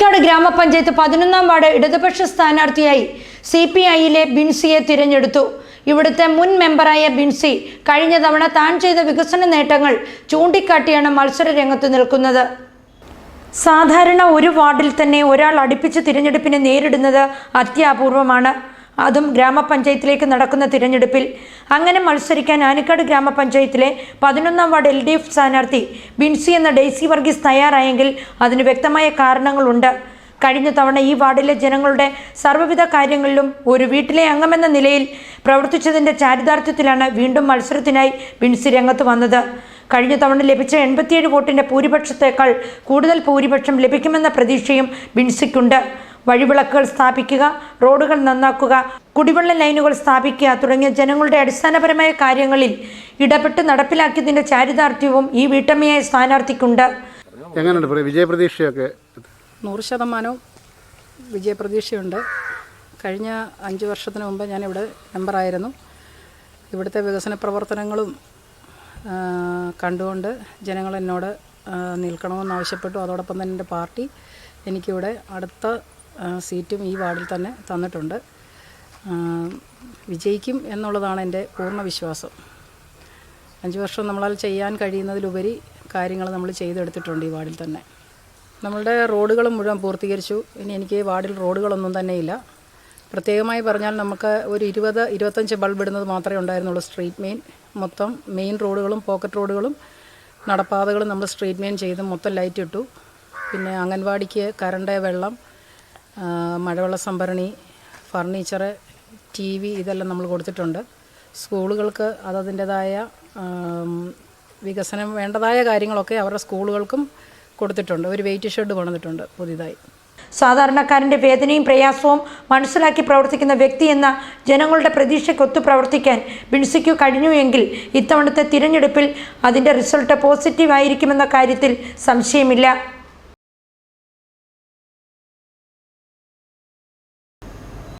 ആനിക്കാട് ഗ്രാമപഞ്ചായത്ത് 11-ാം വാർഡ് ഇടതുപക്ഷ സ്ഥാനാർത്ഥിയായി CPIയിലെ ബിൻസിയെ തിരഞ്ഞെടുത്തു. ഇവിടുത്തെ മുൻ മെമ്പറായ ബിൻസി കഴിഞ്ഞ തവണ താൻ ചെയ്ത വികസന നേട്ടങ്ങൾ ചൂണ്ടിക്കാട്ടിയാണ് മത്സര രംഗത്ത് നിൽക്കുന്നത്. സാധാരണ ഒരു വാർഡിൽ തന്നെ ഒരാൾ അടുപ്പിച്ച് തിരഞ്ഞെടുപ്പിനെ നേരിടുന്നത് അത്യപൂർവമാണ്. അതും ഗ്രാമപഞ്ചായത്തിലേക്ക് നടക്കുന്ന തിരഞ്ഞെടുപ്പിൽ. അങ്ങനെ മത്സരിക്കാൻ ആനിക്കാട് ഗ്രാമപഞ്ചായത്തിലെ 11-ാം വാർഡ് LDF സ്ഥാനാർത്ഥി ബിൻസി എന്ന ഡെയ്സി വർഗീസ് തയ്യാറായെങ്കിൽ അതിന് വ്യക്തമായ കാരണങ്ങളുണ്ട്. കഴിഞ്ഞ തവണ ഈ വാർഡിലെ ജനങ്ങളുടെ സർവ്വവിധ കാര്യങ്ങളിലും ഒരു വീട്ടിലെ അംഗമെന്ന നിലയിൽ പ്രവർത്തിച്ചതിൻ്റെ ചാരിതാർത്ഥ്യത്തിലാണ് വീണ്ടും മത്സരത്തിനായി ബിൻസി രംഗത്ത് വന്നത്. കഴിഞ്ഞ തവണ ലഭിച്ച 87 വോട്ടിൻ്റെ ഭൂരിപക്ഷത്തേക്കാൾ കൂടുതൽ ഭൂരിപക്ഷം ലഭിക്കുമെന്ന പ്രതീക്ഷയും ബിൻസിക്കുണ്ട്. വഴിവിളക്കുകൾ സ്ഥാപിക്കുക, റോഡുകൾ നന്നാക്കുക, കുടിവെള്ള ലൈനുകൾ സ്ഥാപിക്കുക തുടങ്ങിയ ജനങ്ങളുടെ അടിസ്ഥാനപരമായ കാര്യങ്ങളിൽ ഇടപെട്ട് നടപ്പിലാക്കിയതിൻ്റെ ചാരിതാർത്ഥ്യവും ഈ വീട്ടമ്മയായ സ്ഥാനാർത്ഥിക്കുണ്ട്. എങ്ങനെയുണ്ട് വിജയപ്രതീക്ഷയൊക്കെ? 100% വിജയപ്രതീക്ഷയുണ്ട്. കഴിഞ്ഞ 5 വർഷത്തിന് മുമ്പ് ഞാനിവിടെ മെമ്പറായിരുന്നു. ഇവിടുത്തെ വികസന പ്രവർത്തനങ്ങളും കണ്ടുകൊണ്ട് ജനങ്ങൾ എന്നോട് നിൽക്കണമെന്ന് ആവശ്യപ്പെട്ടു. അതോടൊപ്പം തന്നെ എൻ്റെ പാർട്ടി എനിക്കിവിടെ അടുത്ത സീറ്റും ഈ വാർഡിൽ തന്നെ തന്നിട്ടുണ്ട്. വിജയിക്കും എന്നുള്ളതാണ് എൻ്റെ പൂർണ്ണ വിശ്വാസം. 5 വർഷം നമ്മളാൽ ചെയ്യാൻ കഴിയുന്നതിലുപരി കാര്യങ്ങൾ നമ്മൾ ചെയ്തെടുത്തിട്ടുണ്ട് ഈ വാർഡിൽ തന്നെ. നമ്മളുടെ റോഡുകൾ മുഴുവൻ പൂർത്തീകരിച്ചു. ഇനി എനിക്ക് വാർഡിൽ റോഡുകളൊന്നും തന്നെയില്ല. പ്രത്യേകമായി പറഞ്ഞാൽ നമുക്ക് ഒരു 20-25 ബൾബ് ഇടുന്നത് മാത്രമേ ഉണ്ടായിരുന്നുള്ളൂ. സ്ട്രീറ്റ് മൊത്തം മെയിൻ റോഡുകളും പോക്കറ്റ് റോഡുകളും നടപ്പാതകളും നമ്മൾ സ്ട്രീറ്റ് മെയിൻ ചെയ്ത് മൊത്തം ലൈറ്റ് ഇട്ടു. പിന്നെ അംഗൻവാടിക്ക് കറണ്ട്, വെള്ളം, മഴവെള്ള സംഭരണി, ഫർണിച്ചർ, TV ഇതെല്ലാം നമ്മൾ കൊടുത്തിട്ടുണ്ട്. സ്കൂളുകൾക്ക് അതതിൻ്റെതായ വികസനം വേണ്ടതായ കാര്യങ്ങളൊക്കെ അവരുടെ സ്കൂളുകൾക്കും കൊടുത്തിട്ടുണ്ട്. ഒരു വെയിറ്റ് ഷെഡ് കൊണ്ടുവന്നിട്ടുണ്ട് പുതിയതായി. സാധാരണക്കാരൻ്റെ വേദനയും പ്രയാസവും മനസ്സിലാക്കി പ്രവർത്തിക്കുന്ന വ്യക്തി എന്ന ജനങ്ങളുടെ പ്രതീക്ഷയ്ക്കൊത്തു പ്രവർത്തിക്കാൻ ബിൻസിക്കു കഴിഞ്ഞുവെങ്കിൽ ഇത്തവണത്തെ തിരഞ്ഞെടുപ്പിൽ അതിൻ്റെ റിസൾട്ട് പോസിറ്റീവ് ആയിരിക്കുമെന്ന കാര്യത്തിൽ സംശയമില്ല.